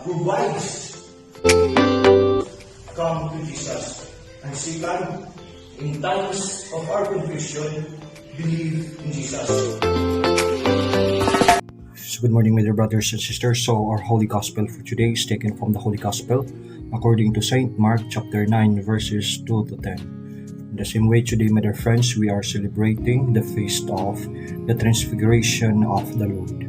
provides. Come to Jesus. And second, in times of our confusion, believe in Jesus. So good morning, my dear brothers and sisters. So our Holy Gospel for today is taken from the Holy Gospel according to Saint Mark chapter 9 verses 2 to 10. In the same way today, my dear friends, we are celebrating the feast of the Transfiguration of the Lord.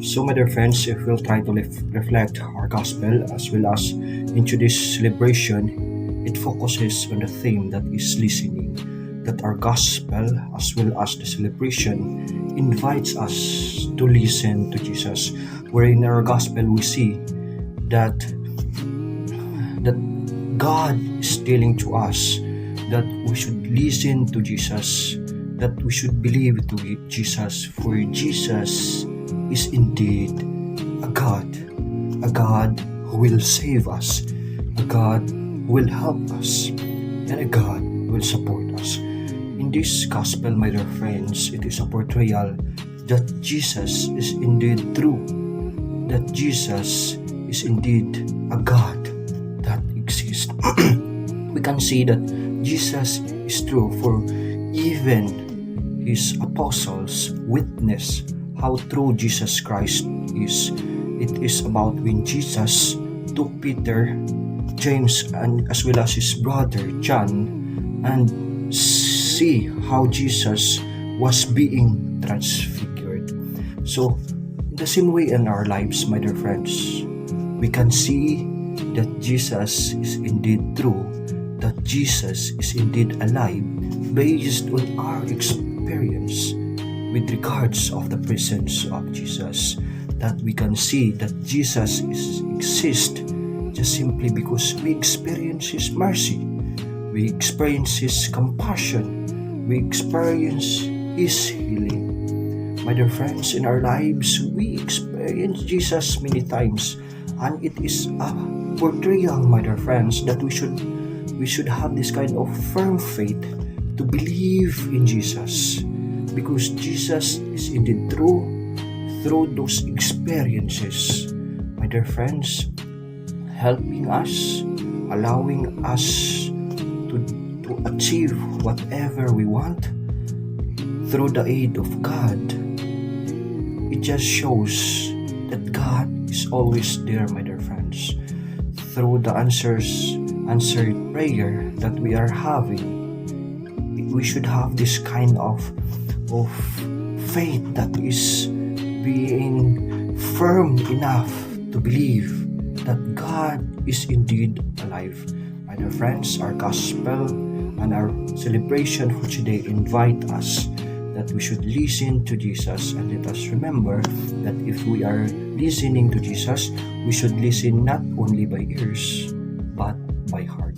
So my dear friends, if we'll try to reflect our Gospel as well as into this celebration, it focuses on the theme that is listening, that our Gospel as well as the celebration invites us to listen to Jesus. Where in our Gospel we see that God is telling to us that we should listen to Jesus, that we should believe to Jesus, for Jesus is indeed a God who will save us, a God who will help us, and a God who will support us. In this Gospel, my dear friends, it is a portrayal that Jesus is indeed true, that Jesus is indeed a God that exists. We can see that Jesus is true, for even his apostles witness how true Jesus Christ is. It is about when Jesus took Peter, James, and as well as his brother John, and see how Jesus was being transfigured. So, in the same way in our lives, my dear friends, we can see that Jesus is indeed true, that Jesus is indeed alive, based on our experience with regards of the presence of Jesus, that we can see that Jesus exists just simply because we experience his mercy, we experience his compassion, we experience his healing. My dear friends, in our lives, we experience Jesus many times, and it is a portrayal, my dear friends, that we should have this kind of firm faith to believe in Jesus, because Jesus is indeed true through those experiences, my dear friends, helping us, allowing us to achieve whatever we want through the aid of God. It just shows that God is always there, my dear friends. Through the answered prayer that we are having, we should have this kind of faith that is being firm enough to believe that God is indeed alive. My dear friends, our Gospel and our celebration for today invite us that we should listen to Jesus, and let us remember that if we are listening to Jesus, we should listen not only by ears but by heart.